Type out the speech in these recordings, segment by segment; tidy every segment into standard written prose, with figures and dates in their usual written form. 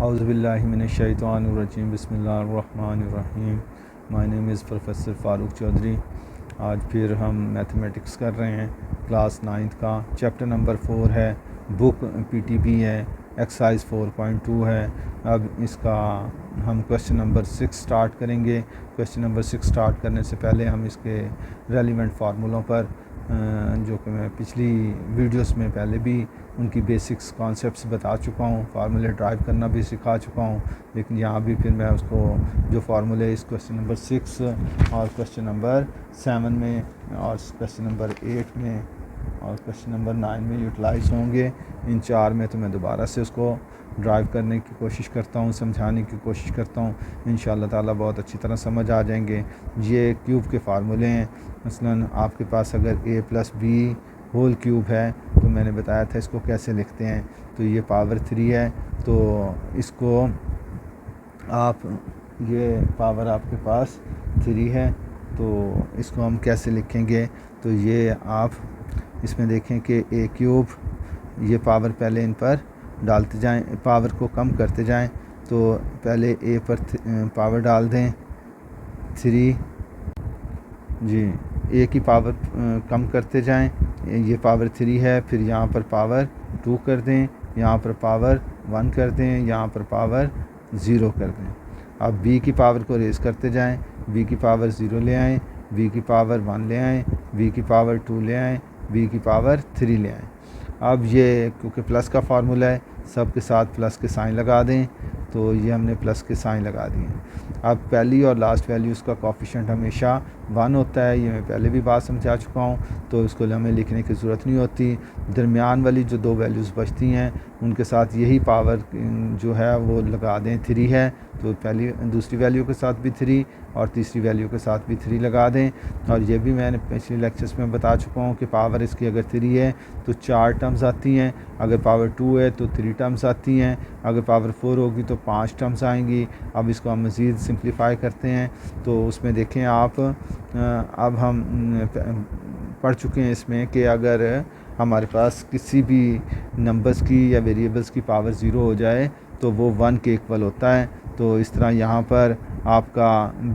औज़ुबिल्लाहिमिनश्शैतानिर्रजीम बिस्मिल्लाहिर्रहमानिर्रहीम। My name is professor Farooq Chaudhary. आज फिर हम मैथमेटिक्स कर रहे हैं क्लास 9th का। चैप्टर नंबर 4 है, बुक पीटीबी है, एक्सरसाइज 4.2 है। अब इसका हम क्वेश्चन नंबर 6 स्टार्ट करेंगे। क्वेश्चन नंबर 6 स्टार्ट करने से पहले हम इसके रेलिवेंट फार्मूलों पर जो कि मैं पिछली वीडियोस में पहले भी उनकी बेसिक्स कॉन्सेप्ट्स बता चुका हूँ, फार्मूले ड्राइव करना भी सिखा चुका हूँ, लेकिन यहाँ भी फिर मैं उसको जो फार्मूले इस क्वेश्चन नंबर 6 और क्वेश्चन नंबर 7 में और क्वेश्चन नंबर 8 में और क्वेश्चन नंबर 9 में यूटिलाइज़ होंगे, इन 4 में तो मैं दोबारा से उसको ड्राइव करने की कोशिश करता हूँ, समझाने की कोशिश करता हूँ। इंशाअल्लाह ताला बहुत अच्छी तरह समझ आ जाएंगे। ये क्यूब के फार्मूले हैं। मसलन आपके पास अगर a + b होल क्यूब है तो मैंने बताया था इसको कैसे लिखते हैं। तो ये पावर 3 है, तो इसको आप, ये पावर आपके पास 3 है, तो इसको हम कैसे लिखेंगे। तो ये आप इसमें देखें कि a क्यूब, ये पावर पहले इन पर डालते जाएं, पावर को कम करते जाएं। तो पहले a पर पावर डाल दें 3 जी, a की पावर कम करते जाएं, ये पावर 3 है, फिर यहाँ पर पावर 2 कर दें, यहाँ पर पावर 1 कर दें, यहाँ पर पावर 0 कर दें। अब b की पावर को रेज़ करते जाएं, b की पावर 0 ले आएँ, b की पावर 1 ले आएँ, b की पावर 2 ले आएँ, b की पावर 3 ले आएँ। अब ये क्योंकि प्लस का फार्मूला है, सब के साथ प्लस के साइन लगा दें, तो ये हमने प्लस के साइन लगा दिए। अब पहली और लास्ट वैल्यूज़ का कोफिशिएंट हमेशा 1 होता है, ये मैं पहले भी बात समझा चुका हूँ, तो इसको हमें लिखने की ज़रूरत नहीं होती। दरमियान वाली जो 2 वैल्यूज़ बचती हैं उनके साथ यही पावर जो है वो लगा दें। 3 है तो पहली दूसरी वैल्यू के साथ भी 3 और तीसरी वैल्यू के साथ भी 3 लगा दें। और ये भी मैंने पिछले लेक्चर्स में बता चुका हूँ कि पावर इसकी अगर 3 है तो 4 टर्म्स आती हैं, अगर पावर 2 है तो 3 टर्म्स आती हैं, अगर पावर 4 होगी तो 5 टर्म्स आएंगी। अब इसको हम मज़ीद सिंप्लीफाई करते हैं, तो उसमें देखें आप, अब हम पढ़ चुके हैं इसमें कि अगर हमारे पास किसी भी नंबर्स की या वेरिएबल्स की पावर 0 हो जाए तो वो 1 के इक्वल होता है। तो इस तरह यहाँ पर आपका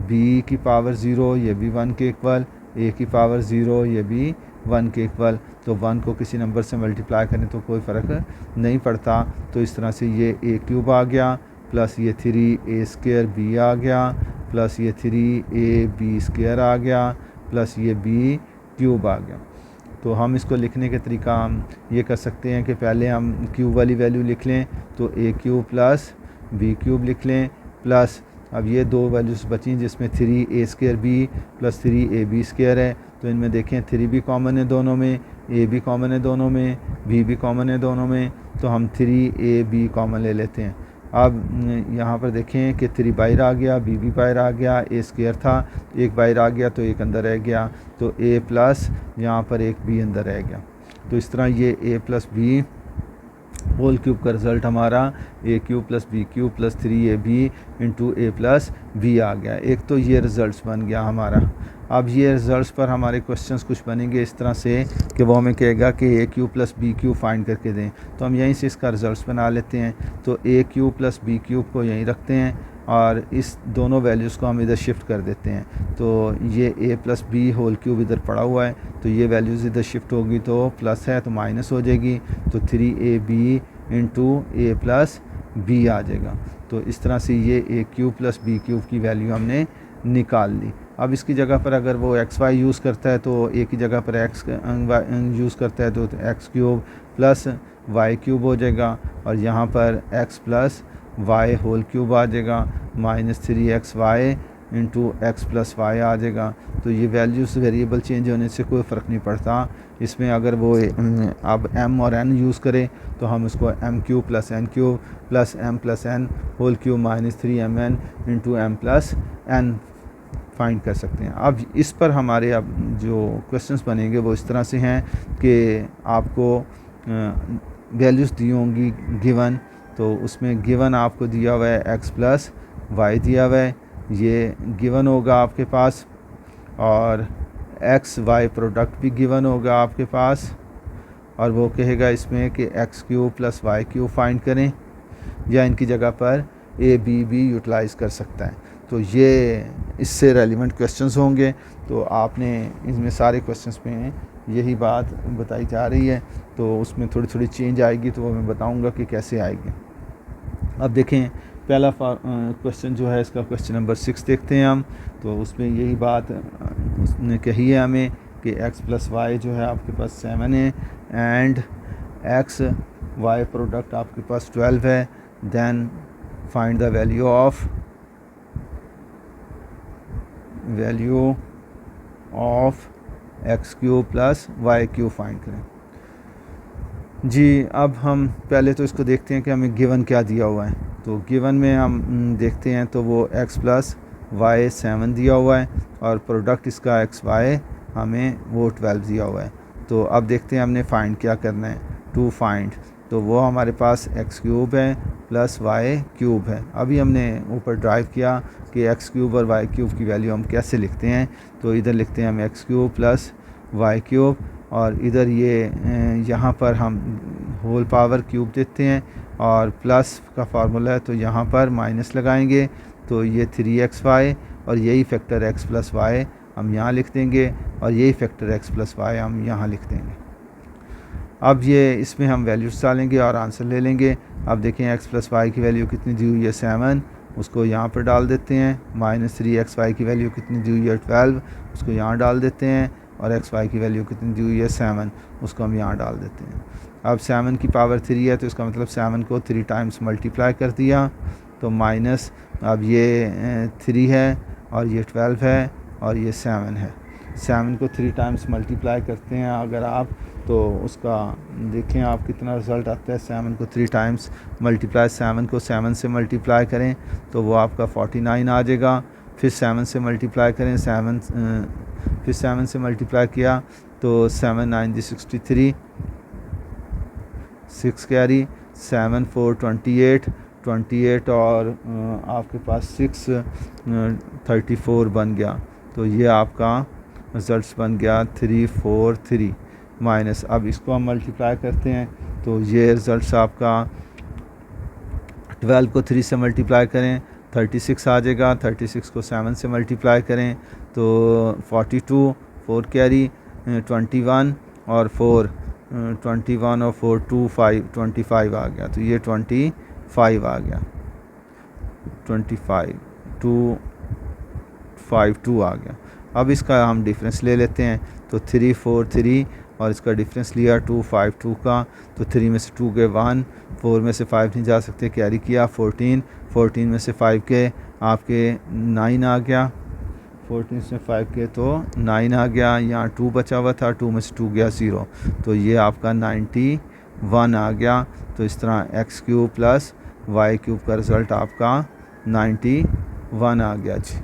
b की पावर 0, ये भी 1 के इक्वल, a की पावर 0, ये भी 1 के इक्वल। तो 1 को किसी नंबर से मल्टीप्लाई करें तो कोई फ़र्क नहीं पड़ता। तो इस तरह से ये a क्यूब आ गया, प्लस ये 3a² b आ गया, प्लस ये 3ab² आ गया, प्लस ये b क्यूब आ गया। तो हम इसको लिखने के तरीका हम ये कर सकते हैं कि पहले हम क्यूब वाली वैल्यू लिख लें, तो a cube plus b cube लिख लें, प्लस अब ये 2 वैल्यूज़ बची जिसमें 3a² b प्लस 3ab² है। तो इनमें देखें 3 भी कॉमन है दोनों में, a भी कॉमन है दोनों में, b भी कॉमन है दोनों में, तो हम 3ab कॉमन ले लेते हैं। अब यहाँ पर देखें कि 3 बाहर आ गया, b भी बाहर आ गया, a² था, एक बाहर आ गया तो एक अंदर रह गया, तो a प्लस यहाँ पर एक b अंदर रह गया। तो इस तरह ये a + b होल क्यूब का रिज़ल्ट हमारा a cube plus b cube plus 3ab into a plus b आ गया। एक तो ये रिज़ल्ट बन गया हमारा। अब ये रिज़ल्ट पर हमारे क्वेश्चंस कुछ बनेंगे इस तरह से कि वो हमें कहेगा कि a cube plus b cube find करके दें, तो हम यहीं से इसका रिज़ल्ट बना लेते हैं। तो a cube plus b cube को यहीं रखते हैं और इस दोनों वैल्यूज़ को हम इधर शिफ्ट कर देते हैं। तो ये a + b होल क्यूब इधर पड़ा हुआ है, तो ये वैल्यूज़ इधर शिफ्ट होगी तो प्लस है तो माइनस हो जाएगी, तो 3ab इंटू a + b आ जाएगा। तो इस तरह से ये a cube plus b cube की वैल्यू हमने निकाल ली। अब इसकी जगह पर अगर वो एक्स वाई यूज़ करता है तो a की जगह पर x यूज़ करता है तो x cube plus y cube हो जाएगा, और यहाँ पर x plus y whole cube आ जाएगा, -3xy into x plus y आ जाएगा। तो ये वैल्यूज़ वेरिएबल चेंज होने से कोई फ़र्क नहीं पड़ता इसमें। अगर वो अब m और n यूज़ करें तो हम इसको m cube plus n cube plus m plus n whole cube -3mn into m plus n find कर सकते हैं। अब इस पर हमारे अब जो क्वेश्चंस बनेंगे वो इस तरह से हैं कि आपको वैल्यूज़ दी होंगी गिवन, तो उसमें गिवन आपको दिया हुआ है x प्लस y दिया हुआ है, ये गिवन होगा आपके पास, और x y प्रोडक्ट भी गिवन होगा आपके पास, और वो कहेगा इसमें कि x cube plus y cube find करें। या इनकी जगह पर ए बी भी यूटिलाइज़ कर सकता है। तो ये इससे रेलिवेंट क्वेश्चंस होंगे। तो आपने इसमें सारे क्वेश्चंस में यही बात बताई जा रही है। तो उसमें थोड़ी थोड़ी चेंज आएगी, तो वो मैं बताऊंगा कि कैसे आएगी। अब देखें, पहला क्वेश्चन जो है इसका क्वेश्चन नंबर 6 देखते हैं हम। तो उसमें यही बात उसने कही है हमें कि x + y जो है आपके पास 7 है एंड x y प्रोडक्ट आपके पास 12 है। Then find the value of x³ + y³ find करें। जी, अब हम पहले तो इसको देखते हैं कि हमें गिवन क्या दिया हुआ है। तो गिवन में हम देखते हैं तो वो x + y 7 दिया हुआ है और प्रोडक्ट इसका x y हमें वो 12 दिया हुआ है। तो अब देखते हैं हमने फ़ाइंड क्या करना है। टू फाइंड, तो वो हमारे पास x³ है + y³ है। अभी हमने ऊपर ड्राइव किया कि x³ और y³ की वैल्यू हम कैसे लिखते हैं। तो इधर लिखते हैं हम x³ + y³ और इधर ये यहाँ पर हम होल पावर क्यूब देते हैं और प्लस का फार्मूला है, तो यहाँ पर माइनस लगाएंगे। तो ये 3xy और यही फैक्टर x + y हम यहाँ लिख देंगे और यही फैक्टर x + y हम यहाँ लिख देंगे। अब ये इसमें हम वैल्यूज डालेंगे और आंसर ले लेंगे। अब देखें x + y की वैल्यू कितनी दी हुई है 7, उसको यहाँ पर डाल देते हैं। -3xy की वैल्यू कितनी दी हुई है 12, उसको यहाँ डाल देते हैं। और xy की वैल्यू कितनी दी हुई है 7, उसको हम यहाँ डाल देते हैं। अब 7 की पावर 3 है, तो इसका मतलब 7 को 3 टाइम्स मल्टीप्लाई कर दिया। तो माइनस, अब ये 3 है और ये 12 है और ये 7 है। 7 को 3 टाइम्स मल्टीप्लाई करते हैं अगर आप, तो उसका देखें आप कितना रिज़ल्ट आता है। 7 को 3 टाइम्स मल्टीप्लाई, 7 को 7 से मल्टीप्लाई करें तो वो आपका 49 आ जाएगा। फिर 7 से मल्टीप्लाई करें, फिर 7 से मल्टीप्लाई किया तो 7 9 63, 6 कैरी, 7 4 28 और आपके पास 6 34 बन गया। तो ये आपका रिज़ल्ट बन गया 343 माइनस। अब इसको हम मल्टीप्लाई करते हैं तो ये रिज़ल्ट आपका 12 को 3 से मल्टीप्लाई करें 36 आ जाएगा। 36 को 7 से मल्टीप्लाई करें तो 42, 4 कैरी, 21 और 4 21 और 4 25 आ गया। तो ये 25 आ गया, 25 252 आ गया। अब इसका हम डिफरेंस ले लेते हैं। तो 343 और इसका डिफरेंस लिया 252 का। तो 3 में से 2 गए 1, 4 में से 5 नहीं जा सकते, कैरी किया 14 में से 5 के आपके 9 आ गया। 14 से 5 के तो 9 आ गया। यहाँ 2 बचा हुआ था, 2 में से 2 गया 0, तो ये आपका 91 आ गया। तो इस तरह x³ + y³ का रिज़ल्ट आपका 91 आ गया जी।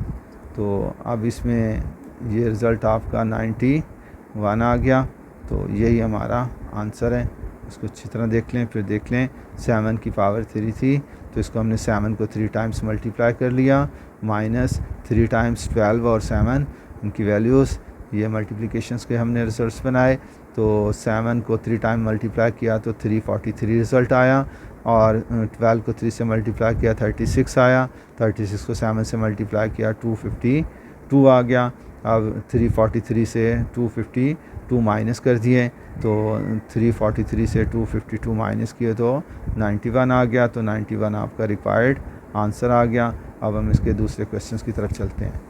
तो अब इसमें ये रिज़ल्ट आपका 91 आ गया। तो यही हमारा आंसर है। इसको अच्छी तरह देख लें, फिर देख लें 7 की पावर 3 थी, तो इसको हमने 7 को 3 टाइम्स मल्टीप्लाई कर लिया। -3 टाइम्स 12 और 7 इनकी वैल्यूज़, ये मल्टीप्लिकेशंस के हमने रिजल्ट्स बनाए। तो 7 को 3 टाइम मल्टीप्लाई किया तो 343 रिज़ल्ट आया और 12 को 3 से मल्टीप्लाई किया 36 आया। 36 को 7 से मल्टीप्लाई किया 252 आ गया। अब 343 से 252 माइनस कर दिए, तो 343 से 252 माइनस किए तो 91 आ गया। तो 91 आपका रिक्वायर्ड आंसर आ गया। अब हम इसके दूसरे क्वेश्चंस की तरफ चलते हैं।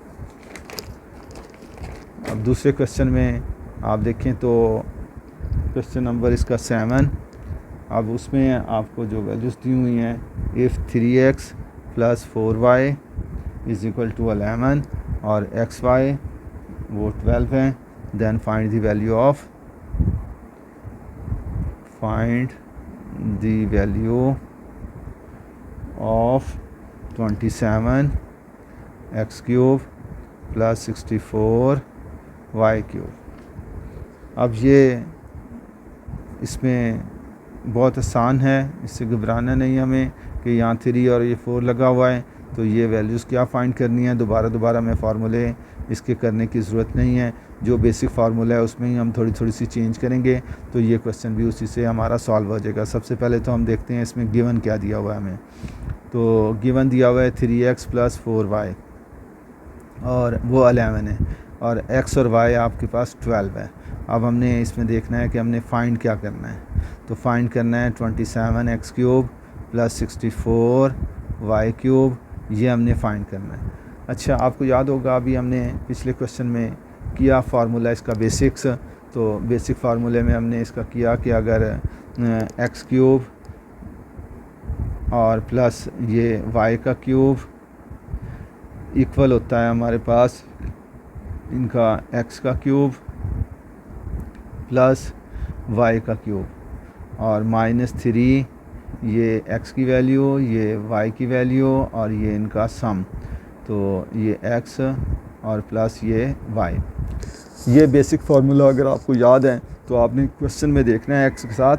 अब दूसरे क्वेश्चन में आप देखें तो क्वेश्चन नंबर इसका 7। अब उसमें आपको जो वैल्यूज़ दी हुई हैं, इफ़ 3x + 4y = 11 और xy वो 12 हैं, then find the value of 27 x³ + 64 y³। अब ये इसमें बहुत आसान है, इससे घबराना नहीं हमें कि यहाँ 3 और ये 4 लगा हुआ है। तो ये वैल्यूज़ क्या फाइंड करनी है, दोबारा मैं फार्मूले इसके करने की ज़रूरत नहीं है, जो बेसिक फार्मूला है उसमें ही हम थोड़ी सी चेंज करेंगे तो ये क्वेश्चन भी उसी से हमारा सॉल्व हो जाएगा। सबसे पहले तो हम देखते हैं इसमें गिवन क्या दिया हुआ है हमें। तो गिवन दिया हुआ है 3x + 4y और वो 11 है, और x और y आपके पास 12 है। अब हमने इसमें देखना है कि हमने फाइंड क्या करना है। तो फाइंड करना है 27x³ + 64y³, ये हमने फाइंड करना है। अच्छा, आपको याद होगा अभी हमने पिछले क्वेश्चन में किया फार्मूला इसका बेसिक्स। तो बेसिक फार्मूले में हमने इसका किया कि अगर x³ और प्लस ये y³ इक्वल होता है हमारे पास इनका x³ प्लस y³ और -3 ये x की वैल्यू, ये y की वैल्यू और ये इनका सम, तो ये x और प्लस ये y। ये बेसिक फार्मूला अगर आपको याद है तो आपने क्वेश्चन में देखना है x के साथ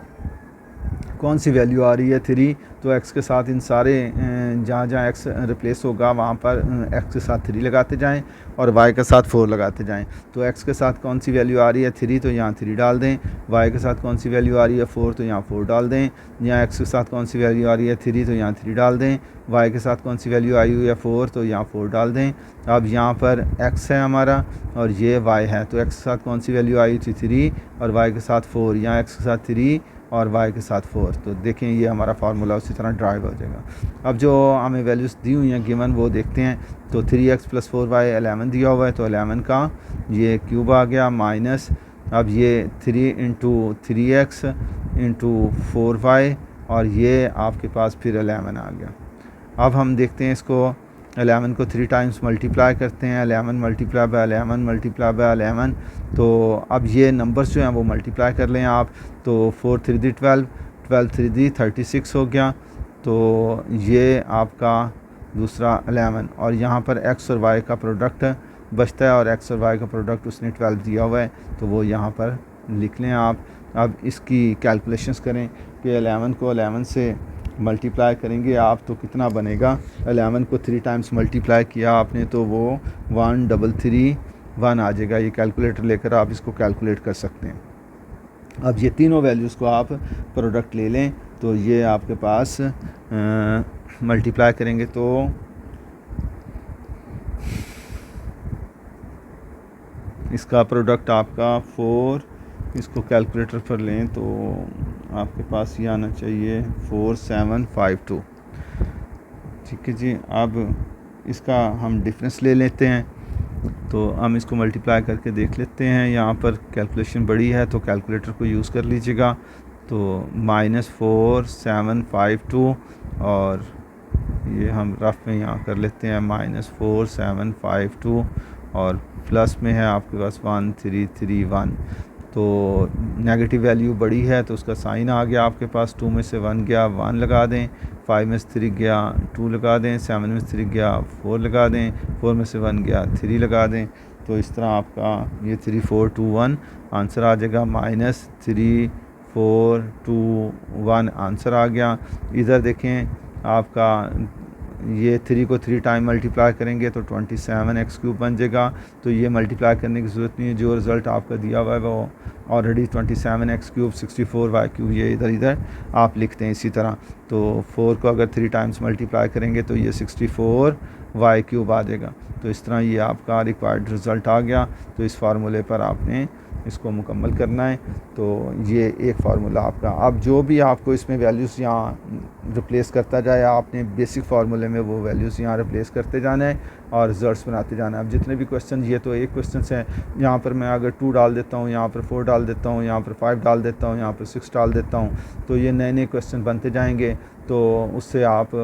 कौन सी वैल्यू आ रही है 3, तो x के साथ इन सारे जहाँ x रिप्लेस होगा वहाँ पर x के साथ 3 लगाते जाएं और y के साथ 4 लगाते जाएं। तो x के साथ कौन सी वैल्यू आ रही है 3, तो यहाँ 3 डाल दें। y के साथ कौन सी वैल्यू आ रही है 4, तो यहाँ 4 डाल दें। यहाँ x के साथ कौन सी वैल्यू आ रही है 3, तो यहाँ 3 डाल दें। y के साथ कौन सी वैल्यू आई हुई है 4, तो यहाँ 4 डाल दें। अब यहाँ पर x है हमारा और ये y है, तो x के साथ कौन सी वैल्यू आई थी 3 और y के साथ 4, यहाँ x के साथ 3 और y के साथ 4। तो देखें ये हमारा फार्मूला उसी तरह ड्राइव हो जाएगा। अब जो हमें वैल्यूज़ दी हुई हैं गिवन वो देखते हैं। तो 3x + 4y 11 दिया हुआ है, तो 11 का ये क्यूब आ गया माइनस, अब ये 3 × 3x × 4y और ये आपके पास फिर 11 आ गया। अब हम देखते हैं इसको 11 को 3 टाइम्स मल्टीप्लाई करते हैं, 11 × 11 × 11, तो अब ये नंबर्स जो हैं वो मल्टीप्लाई कर लें आप। तो 4 × 3 = 12, 12 × 3 = 36 हो गया, तो ये आपका दूसरा 11 और यहाँ पर x और y का प्रोडक्ट बचता है और x और y का प्रोडक्ट उसने 12 दिया हुआ है, तो वो यहाँ पर लिख लें आप। अब इसकी कैलकुलेशंस करें कि 11 को 11 से मल्टीप्लाई करेंगे आप तो कितना बनेगा। 11 को 3 टाइम्स मल्टीप्लाई किया आपने तो वो 1331 आ जाएगा। ये कैलकुलेटर लेकर आप इसको कैलकुलेट कर सकते हैं। अब ये तीनों वैल्यूज़ को आप प्रोडक्ट ले लें, तो ये आपके पास मल्टीप्लाई करेंगे तो इसका प्रोडक्ट आपका 4, इसको कैलकुलेटर पर लें तो आपके पास ये आना चाहिए 4752। ठीक है जी। अब इसका हम डिफरेंस ले लेते हैं, तो हम इसको मल्टीप्लाई करके देख लेते हैं। यहाँ पर कैलकुलेशन बड़ी है तो कैलकुलेटर को यूज़ कर लीजिएगा। तो -4752 और ये हम रफ में यहाँ कर लेते हैं -4752 और प्लस में है आपके पास 1331। तो नेगेटिव वैल्यू बड़ी है तो उसका साइन आ गया आपके पास। 2 में से 1 गया 1 लगा दें, 5 में से 3 गया 2 लगा दें, 7 में से 3 गया 4 लगा दें, 4 में से 1 गया 3 लगा दें। तो इस तरह आपका ये 3421 आंसर आ जाएगा। -3421 आंसर आ गया। इधर देखें आपका ये 3 को 3 टाइम मल्टीप्लाई करेंगे तो 27x³ बन जाएगा। तो ये मल्टीप्लाई करने की ज़रूरत नहीं है, जो रिज़ल्ट आपका दिया हुआ है वो ऑलरेडी 27x³ 64y³ ये इधर आप लिखते हैं इसी तरह। तो 4 को अगर 3 टाइम्स मल्टीप्लाई करेंगे तो ये 64y³ आ जाएगा। तो इस तरह ये आपका रिक्वायर्ड रिज़ल्ट आ गया। तो इस फार्मूले पर आपने इसको मुकम्मल करना है। तो ये एक फार्मूला आपका। अब जो भी आपको इसमें वैल्यूज़ यहाँ रिप्लेस करता जाए, आपने बेसिक फार्मूले में वो वैल्यूज़ यहाँ रिप्लेस करते जाना है और रिजल्ट्स बनाते जाना है। अब जितने भी क्वेश्चन, ये तो एक क्वेश्चन है, यहाँ पर मैं अगर 2 डाल देता हूँ, यहाँ पर 4 डाल देता हूँ, यहाँ पर 5 डाल देता हूँ, यहाँ पर 6 डाल देता हूँ, तो ये नए नए क्वेश्चन बनते जाएंगे। तो उससे आप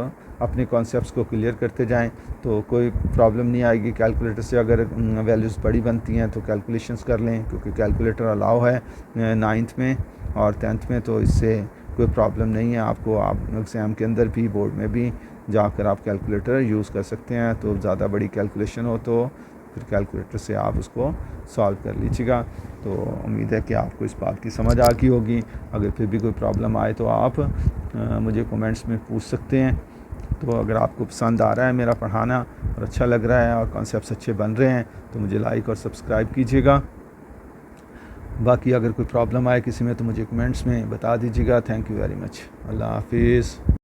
अपने कॉन्सेप्ट्स को क्लियर करते जाएं तो कोई प्रॉब्लम नहीं आएगी। कैलकुलेटर से अगर वैल्यूज़ बड़ी बनती हैं तो कैलकुलेशंस कर लें, क्योंकि कैलकुलेटर अलाउ है 9th में और 10th में, तो इससे कोई प्रॉब्लम नहीं है आपको। आप एग्ज़ाम के अंदर भी, बोर्ड में भी जाकर आप कैलकुलेटर यूज़ कर सकते हैं। तो ज़्यादा बड़ी कैलकुलेशन हो तो फिर कैलकुलेटर से आप उसको सॉल्व कर लीजिएगा। तो उम्मीद है कि आपको इस बात की समझ आ गई होगी। अगर फिर भी कोई प्रॉब्लम आए तो आप मुझे कमेंट्स में पूछ सकते हैं। तो अगर आपको पसंद आ रहा है मेरा पढ़ाना और अच्छा लग रहा है और कॉन्सेप्ट्स अच्छे बन रहे हैं तो मुझे लाइक और सब्सक्राइब कीजिएगा। बाकी अगर कोई प्रॉब्लम आए किसी में तो मुझे कमेंट्स में बता दीजिएगा। Thank you very much. अल्लाह हाफिज़।